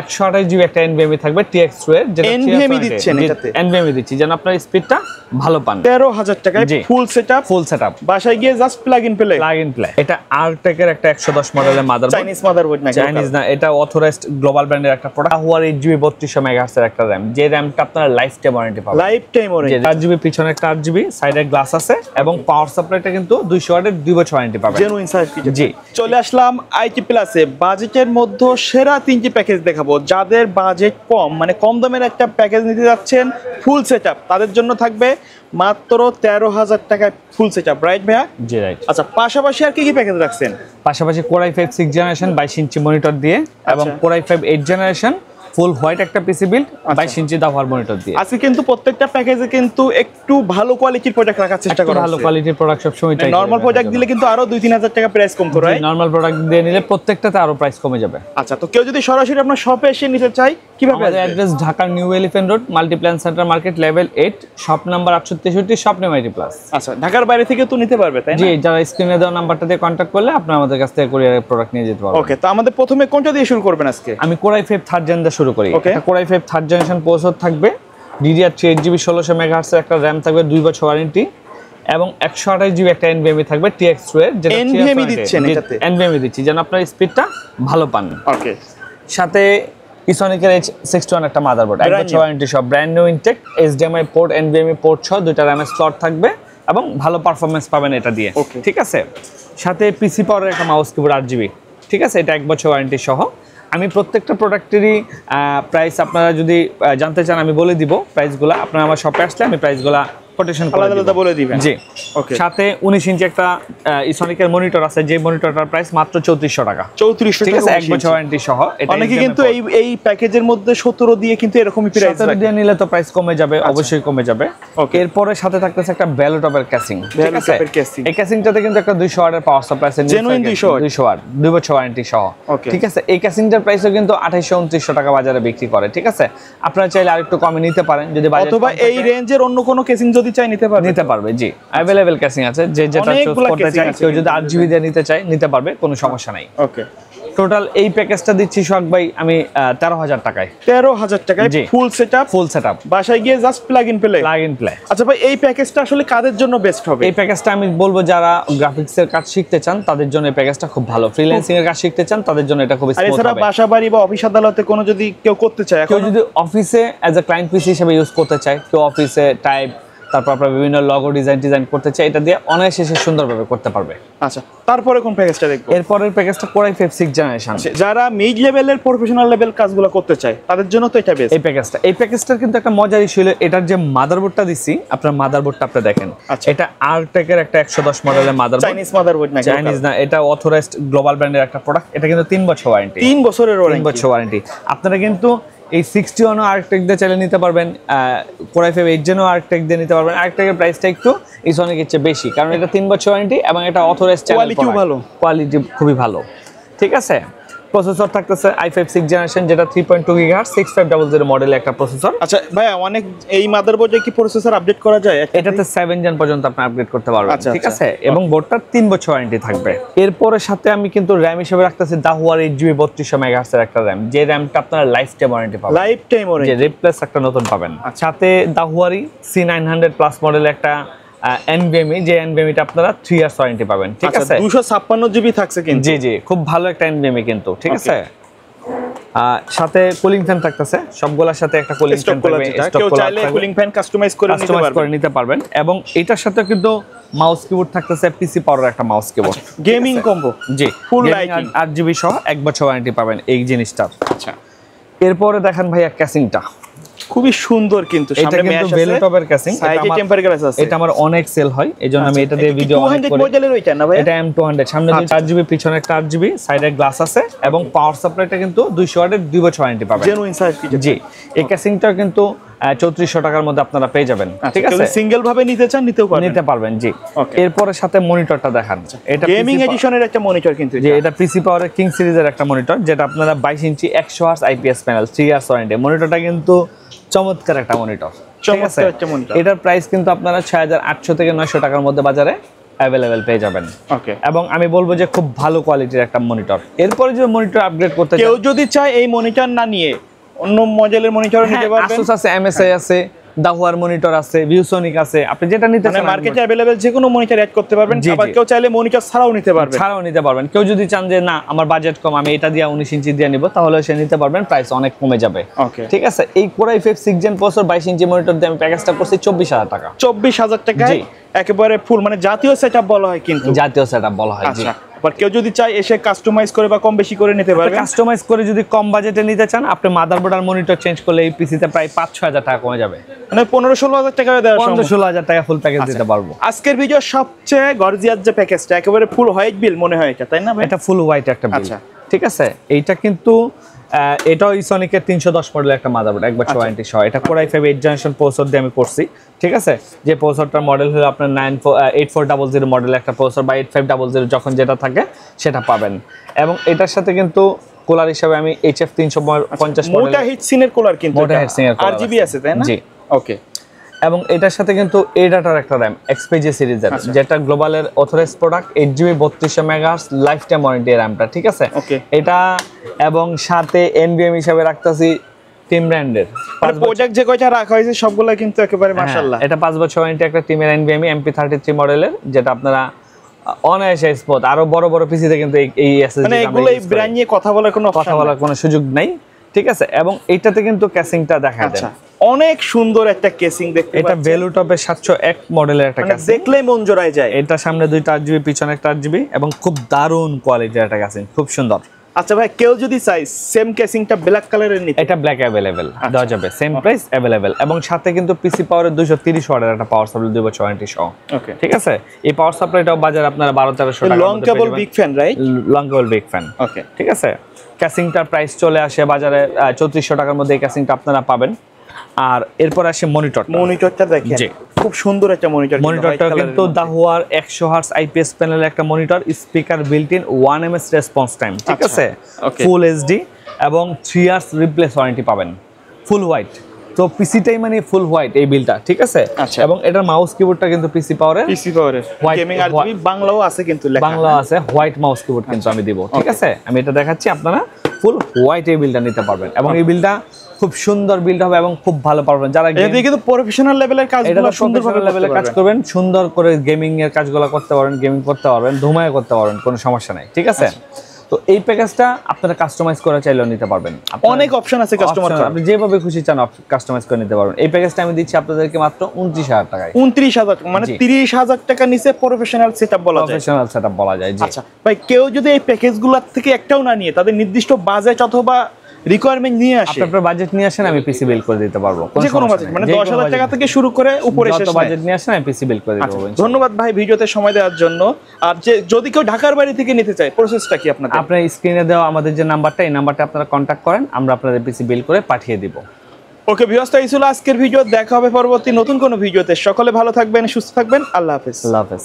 128 GB একটা NVMe থাকবে TX2 এর, যেটা এনভিএমই দিচ্ছেন এটাতে। এনভিএমই দিচ্ছি যেন আপনার স্পিডটা ভালো পান। 13000 টাকায় ফুল সেটআপ বাসায় গিয়ে জাস্ট প্লাগ ইন প্লে। এটা আরটেক এর একটা 110 মডেলের মাদারবোর্ড, চাইনিজ মাদারবোর্ড না, চাইনিজ না, এটা অথরাইজড গ্লোবাল ব্র্যান্ডের একটা প্রোডাক্ট। হুয়ার 8GB 3200 মেগাহার্টজ এর একটা র‍্যাম, যে র‍্যামটা আপনারা লাইফ টাইম ওয়ারেন্টি পাবেন। Life time warranty. 8GB পিছনে একটা 8GB, সাইডে গ্লাস আছে এবং পাওয়ার সাপ্লাইটা কিন্তু 200 ওয়াটের 2 বছর ওয়ারেন্টি পাবেন। Genuine circuit. জি, চলে আসলাম আইটি প্লাসে। বাজেটের মধ্যে সেরা তিনটি প্যাকেজ দেখাবো। যাদের বাজেট কম, মানে কম দামের একটা প্যাকেজ নিতে যাচ্ছেন ফুল সেটআপ, তাদের জন্য থাকবে মাত্র 13000 টাকায় ফুল সেটআপ। রাইট ভাইয়া? জি রাইট। আচ্ছা, পাশাপাশি আর কি কি প্যাকেজ রাখছেন? পাশাপাশি Core i5 6th generation 22 inch monitor দিয়ে এবং Core i5 8th জেনারেশন ফুল হোয়াইট একটা পিসি বিল্ড 22 ইঞ্চি দাওয়ার মনিটর দিয়ে। আজকে কিন্তু প্রত্যেকটা প্যাকেজে কিন্তু একটু ভালো কোয়ালিটির প্রোডাক্ট রাখার চেষ্টা করা হচ্ছে। ভালো কোয়ালিটির প্রোডাক্ট সব সময় চাই। নরমাল প্রোডাক্ট দিলে কিন্তু আরো 2-3000 টাকা প্রাইস কম করে। নরমাল প্রোডাক্ট দিয়ে নিলে প্রত্যেকটাতে আরো প্রাইস কমে যাবে। আচ্ছা, তো কেউ যদি সরাসরি আপনার শপে এসে নিতে চায় কিভাবে আসবে? আমাদের অ্যাড্রেস ঢাকার new elephant road, Multiplan centre market, level 8, shop number 863, shop name IT plus. আচ্ছা, ঢাকার বাইরে থেকে তো নিতে পারবে, তাই না? জি, যারা স্ক্রিনে দেওয়া নাম্বারটা দিয়ে কন্টাক্ট করলে আপনারা আমাদের কাছ থেকে কুরিয়ার প্রোডাক্ট নিয়ে যেতে পারবেন। ওকে, তো আমাদের প্রথমে কোনটা দিয়ে শুরু করবেন আজকে? আমি Core i5 3rd জেন দিয়ে শুরু করি। Core i5 3rd generation processor থাকবে, DDR3 8GB 1600 মেগাহার্টজ একটা র‍্যাম থাকবে, 2 বছর ওয়ারেন্টি এবং 128 জিবি একটা এনভিএমই থাকবে TX2 এর, যেটা এনভিএমই দিচ্ছেন এটাতে। এনভিএমই দিচ্ছি যেন আপনার স্পিডটা ভালো পান। ওকে, সাথে ইসোনিকের H61 একটা মাদারবোর্ড, 1 বছর ওয়ারেন্টি সব, brand new intact, HDMI port, NVMe port সহ দুইটা র‍্যামের স্লট থাকবে এবং ভালো পারফরম্যান্স পাবেন এটা দিয়ে। ঠিক আছে, সাথে পিসি পাওয়ারের একটা মাউস কিবোর্ড 8GB। ঠিক আছে, এটা 1 বছর ওয়ারেন্টি সহ। আমি প্রত্যেকটা প্রোডাক্টেরই প্রাইস আপনারা যদি জানতে চান আমি বলে দিব প্রাইসগুলো। আপনারা আমার শপে আসলে আমি প্রাইসগুলো কোটেশন আলাদা বলে দিবেন। জি, ওকে। সাথে 19 ইঞ্চি একটা ইসোনিকের মনিটর আছে, যে মনিটরটার প্রাইস মাত্র 3400 টাকা। 3400 ঠিক আছে, 1 বছর ওয়ারেন্টি সহ। এটা অনেকে কিন্তু এই প্যাকেজের মধ্যে 17 দিয়ে কিন্তু এরকমই প্রাইস রাখে। 17 দিয়ে নিলে তো প্রাইস কমে যাবে, অবশ্যই কমে যাবে। এরপরে সাথে থাকতেছে একটা ভ্যালুটপের ক্যাসিং। ঠিক আছে, এই ক্যাসিংটাতে কিন্তু একটা 200 ওয়াটের পাওয়ার সাপ্লাই আছে, জেনুইন 200 ওয়াট, 2 বছর ওয়ারেন্টি সহ। ঠিক আছে, এই ক্যাসিংটার প্রাইসও কিন্তু 2800-2900 টাকা বাজারে বিক্রি করে। ঠিক আছে, আপনারা চাইলে আরেকটু কমে নিতে পারেন যদি বাজেট, অথবা এই রেঞ্জের অন্য কোনো ক্যাসিং যদি চাই নিতে পারবে। জি, अवेलेबल ক্যাসিং আছে, যে যেটা চুজ করতে চায়। কেউ যদি 8GB দিয়ে নিতে চায় নিতে পারবে, কোনো সমস্যা নাই। ওকে, টোটাল এই প্যাকেজটা দিচ্ছি সোহাগ ভাই আমি 13000 টাকায়। 13000 টাকায় ফুল সেটআপ বাসায় গিয়ে জাস্ট প্লাগ ইন প্লে। আচ্ছা ভাই, এই প্যাকেজটা আসলে কাদের জন্য বেস্ট হবে? এই প্যাকেজটা আমি বলবো যারা গ্রাফিক্সের কাজ শিখতে চান তাদের জন্য এই প্যাকেজটা খুব ভালো, ফ্রিল্যান্সিং এর কাজ শিখতে চান তাদের জন্য এটা খুব স্মুথ হবে। আর এছাড়া বাসা বাড়ি বা অফিস আদালতে কোনো যদি কেউ করতে চায়, কেউ যদি অফিসে অ্যাজ এ ক্লায়েন্ট পিসি হিসেবে ইউজ করতে চায়, কেউ অফিসে টাইপ, তারপর আপনারা বিভিন্ন লগো ডিজাইন করতে চাই, এটা দিয়ে অনায়াসে সুন্দরভাবে করতে পারবে। আচ্ছা, তারপরে কোন প্যাকেজটা দেখবো? এরপরের প্যাকেজটা Core i5 6th জেনারেশন। যারা মিড লেভেলের প্রফেশনাল লেভেল কাজগুলো করতে চায় তাদের জন্য তো এটা বেস্ট। এই প্যাকেজটার কিন্তু একটা মজার ইস্যু হলো এটার যে মাদারবোর্ডটা দিছি, আপনার মাদারবোর্ডটা আপনি দেখেন। এটা আরটেক এর একটা 110 মডেলের মাদারবোর্ড, চাইনিজ মাদারবোর্ড না, চাইনিজ না, এটা অথরাইজড গ্লোবাল ব্র্যান্ডের একটা প্রোডাক্ট। এটা কিন্তু 3 বছর ওয়ারেন্টি, 3 বছরের ওয়ারেন্টি। আপনারা কিন্তু এই 61 আর্কটেক দিয়ে চাইলে নিতে পারবেন, Core i5 8 জেনও আর্কটেক দিয়ে নিতে পারবেন। আর্কটেকের প্রাইসটা একটু ইসোনিকের চেয়ে বেশি, কারণ এটা 3 বছর ওয়ারেন্টি এবং এটা অথরাইজড চ্যানেল, কোয়ালিটি খুবই ভালো। ঠিক আছে, প্রসেসর থাকতেছে i5 6th জেনারেশন, যেটা 3.2 GHz 6500 মডেলের একটা প্রসেসর। আচ্ছা ভাই, অনেক এই মাদারবোর্ডে কি প্রসেসর আপডেট করা যায়? এটাতে 7 জেন পর্যন্ত আপনি আপগ্রেড করতে পারবেন। ঠিক আছে, এবং বোর্ডটা 3 বছর ওয়ারেন্টি থাকবে। এরপরে সাথে আমি কিন্তু র‍্যাম হিসেবে রাখতেছি দাহুয়ার 8GB 3200 মেগাহার্টজ এর একটা র‍্যাম, যে র‍্যামটা আপনারা লাইফ টাইম ওয়ারেন্টি পাবেন। লাইফ টাইম ওয়ারেন্টি, যে রিপ্লেস একটা নতুন পাবেন। সাথে দাহুয়ারি C900 প্লাস মডেলের একটা এনভিএমই, যে এনভিএমিটা আপনারা 3 ইয়ার্স ওয়ারেন্টি পাবেন। ঠিক আছে, 256 জিবি থাকছে কিন্তু। জি, খুব ভালো একটা এনভিএমই কিন্তু। ঠিক আছে, সাথে কুলিং ফ্যান থাকতেছে, সবগুলোর সাথে একটা কুলিং ফ্যান থাকবে। কেউ চাইলে কুলিং ফ্যান কাস্টমাইজ করে নিতে পারবেন। এবং এটার সাথে কিন্তু মাউস কিবোর্ড থাকতেছে, পিসি পাওয়ারের একটা মাউস কিবোর্ড, গেমিং কম্বো। জি, ফুল লাইটিং, 8GB সহ 1 বছর ওয়ারেন্টি পাবেন এই জিনিসটার। আচ্ছা, এরপরে দেখেন ভাইয়া ক্যাসিংটা খুবই সুন্দর কিন্তু। এটা কিন্তু ভেলুটপের ক্যাসিং, এটা আমার অনেক সেল হয়, এইজন্য আমি এটা দিয়ে ভিডিও অনেক করি। মডেলের ওইটা না ভাই? এটা M200, সামনে 4GB, পিছনে একটা 8GB, সাইডে গ্লাস আছে এবং পাওয়ার সাপ্লাইটা কিন্তু 200 ওয়াটের 2 বছর ওয়ারেন্টি পাবেন। Genuine circuit. জি, এই ক্যাসিংটা কিন্তু 3400 টাকার মধ্যে আপনারা পেয়ে যাবেন। ঠিক আছে, সিঙ্গেল ভাবে নিতে চান নিতে পারবেন। জি, এরপরে সাথে মনিটরটা দেখান। এটা গেমিং এডিশনের একটা মনিটর কিন্তু। জি, এটা পিসি পাওয়ারের কিং সিরিজের একটা মনিটর, যেটা আপনারা 22 inch 100 Hz IPS panel, 3 years warranty. মনিটরটা কিন্তু চমৎকার একটা মনিটর। ঠিক আছে, এটার প্রাইস কিন্তু আপনারা 6800 থেকে 900 টাকার মধ্যে বাজারে অ্যাভেলেবেল পেয়ে যাবেন। ওকে, এবং আমি বলবো যে খুব ভালো কোয়ালিটির একটা মনিটর। এরপরে যদি মনিটর আপগ্রেড করতে কেউ যদি চায় এই মনিটর না নিয়ে অন্য মডেলের মনিটর নিতে পারবেন। Asus আছে, MSI আছে, দাহুয়ার মনিটর আছে, ভিউসনিক আছে, আপনি যেটা নিতে চান মার্কেটে अवेलेबल যে কোনো মনিটর অ্যাড করতে পারবেন। আবার কেউ চাইলে মনিটর ছাড়াও নিতে পারবেন। কেউ যদি চান যে না আমার বাজেট কম, আমি এটা দিয়ে 19 ইঞ্চি দিয়ে নিব, তাহলে সে নিতে পারবেন, প্রাইস অনেক কমে যাবে। ওকে, ঠিক আছে। এই Core i5 6 Gen processor 22 inch monitor দিয়ে আমি প্যাকেজটা করছি 24000 টাকা। 24000 টাকায় একেবারে ফুল মানে জাতীয় সেটআপ বলা হয়, কিন্তু জাতীয় সেটআপ বলা হয়। জি, আবার কেউ যদি চায় এসে কাস্টমাইজ করে বা কম বেশি করে নিতে পারবে। কাস্টমাইজ করে যদি কম বাজেটে নিতে চান, আপনি মাদারবোর্ড আর মনিটর চেঞ্জ করলে এই পিসিতে প্রায় 5-6000 টাকা কমে যাবে, মানে 15-16000 টাকা দেওয়া সম্ভব। 15-16000 টাকা ফুল প্যাকেজ দিতে পারবো। আজকের ভিডিও সবচেয়ে গর্জিয়াস যে প্যাকেজটা একেবারে ফুল হোয়াইট বিল মনে হয় এটা, তাই না ভাই? এটা ফুল হোয়াইট একটা বিল। ঠিক আছে। এইটা কিন্তু এটাও ইসনিকের 310 মডেলের একটা মাদারবোর্ড, 1 বছর ওয়ারেন্টি সহ। এটা Core i5 8 জেনারেশন প্রসেসর দিয়ে আমি করছি। ঠিক আছে। যে প্রসেসরটার মডেল হলো আপনার 8400 মডেলের একটা প্রসেসর বা 8500 যখন যেটা থাকে সেটা পাবেন। এবং এটার সাথে কিন্তু কুলার হিসেবে আমি HF 350 মডেল মোটা হিটসিনের কুলার, কিন্তু মোটা হিটসিনের কুলার RGB আছে, তাই না? জি, ওকে। এবং এটার সাথে কিন্তু এডাটার একটা RAM XPG সিরিজের, যেটা গ্লোবালের authorized product, 8GB 3200 megahertz lifetime warranty RAMটা। ঠিক আছে। এটা এবং সাথে NVMe হিসেবে রাখতেছি টিম ব্র্যান্ডের। প্রোডাক্ট যে কয়টা রাখা হয়েছে সবগুলো কিন্তু একেবারে মাশাআল্লাহ। এটা 5 বছর ওয়ারেন্টি একটা টিমের NVMe MP33 মডেলের, যেটা আপনারা অনায়াসে স্পট আরো বড় বড় পিসিতে কিন্তু এই SSD মানে এগুলো এই ব্র্যান্ড নিয়ে কথা বলার কোনো সুযোগ নাই। ঠিক আছে। এবং এইটাতে কিন্তু ক্যাসিংটা দেখা যায়, অনেক সুন্দর একটা কেসিং দেখতে পাচ্ছেন। এটা ভ্যালুটপের 701 মডেলের একটা কেসিং, দেখলেই মন জোড়ায় যায়। এটা সামনে 2টা 8GB, পিছনে একটা 8GB, এবং খুব দারুণ কোয়ালিটির একটা কেসিং, খুব সুন্দর। আচ্ছা ভাই, কেউ যদি চাই সেম কেসিংটা ব্ল্যাক কালারের নিতে, এটা ব্ল্যাক अवेलेबल দেওয়া যাবে, সেম প্রাইস अवेलेबल। এবং সাথে কিন্তু পিসি পাওয়ারের 230 ওয়াটের একটা পাওয়ার সাপ্লাই 2 বছর ওয়ারেন্টি সহ। ওকে, ঠিক আছে। এই পাওয়ার সাপ্লাইটাও বাজারে আপনারা 1200-1300 টাকা। Long cable big fan, right? Long cable big fan. Okay, ঠিক আছে। ক্যাসিংটার প্রাইস চলে আসে বাজারে 3400 টাকার মধ্যে এই ক্যাসিংটা আপনারা পাবেন। আর এরপর আসে মনিটরটা দেখেন, খুব সুন্দর একটা মনিটরটা কিন্তু দাহুয়ার 100 হার্টজ IPS প্যানেলের একটা monitor, speaker built in 1ms response time. ঠিক আছে। ফুল HD এবং 3 ইয়ার্স রিপ্লেস ওয়ারেন্টি পাবেন, ফুল হোয়াইট। তো পিসিটাই মানে ফুল হোয়াইট এই বিলটা। ঠিক আছে। এবং এটার মাউস কিবোর্ডটা কিন্তু পিসি পাওয়ারের গেমিং RGB বাংলাও আছে, কিন্তু লেখা বাংলা আছে, হোয়াইট মাউস কিবোর্ড কিন্তু আমি দিব। ঠিক আছে। আমি এটা দেখাচ্ছি, আপনারা ফুল হোয়াইট এই বিলটা নিতে পারবেন। এবং এই বিলটা খুব সুন্দর বিল্ড হবে এবং খুব ভালো পারবেন। যারা কিন্তু প্রফেশনাল লেভেলের কাজগুলো সুন্দরভাবে লেভেলের কাজ করবেন, সুন্দর করে গেমিং এর কাজগুলো করতে পারবেন, গেমিং করতে পারবেন, ধুমায় করতে পারবেন, কোনো সমস্যা নাই। ঠিক আছে। তো এই প্যাকেজটা আপনারা কাস্টমাইজ করে চাইলেও নিতে পারবেন, অনেক অপশন আছে কাস্টমার, আপনি যেভাবে খুশি চান কাস্টমাইজ করে নিতে পারবেন। এই প্যাকেজটা আমি দিচ্ছি আপনাদেরকে মাত্র 29000 টাকায়। 29000, মানে 30000 টাকা নিচে প্রফেশনাল সেটআপ বলা যায়। জি। আচ্ছা ভাই, কেউ যদি এই প্যাকেজগুলোর থেকে একটাও না নিয়ে তাদের নির্দিষ্ট বাজেট অথবা রিকোয়ারমেন্ট নিয়ে আসে, আপনার বাজেট নিয়ে আসেন, আমি পিসি বিল করে দিতে পারবো, যে কোনো বাজেট, মানে 10000 টাকা থেকে শুরু করে উপরে শেষ বাজেট নিয়ে আসেন, আমি পিসি বিল করে দিতে পারবো। ধন্যবাদ ভাই ভিডিওতে সময় দেওয়ার জন্য। আর যে যদি কেউ ঢাকার বাইরে থেকে নিতে চায়, প্রসেসটা কি আপনাদের? আপনার স্ক্রিনে দেওয়া আমাদের যে নাম্বারটা, এই নাম্বারটা আপনারা কন্ট্যাক্ট করেন, আমরা আপনাদের পিসি বিল করে পাঠিয়ে দিব। ওকে ভিউয়ার্স, এই ছিল আজকের ভিডিও। দেখা হবে পরবর্তী নতুন কোনো ভিডিওতে। সকলে ভালো থাকবেন, সুস্থ থাকবেন। আল্লাহ হাফেজ। আল্লাহ হাফেজ।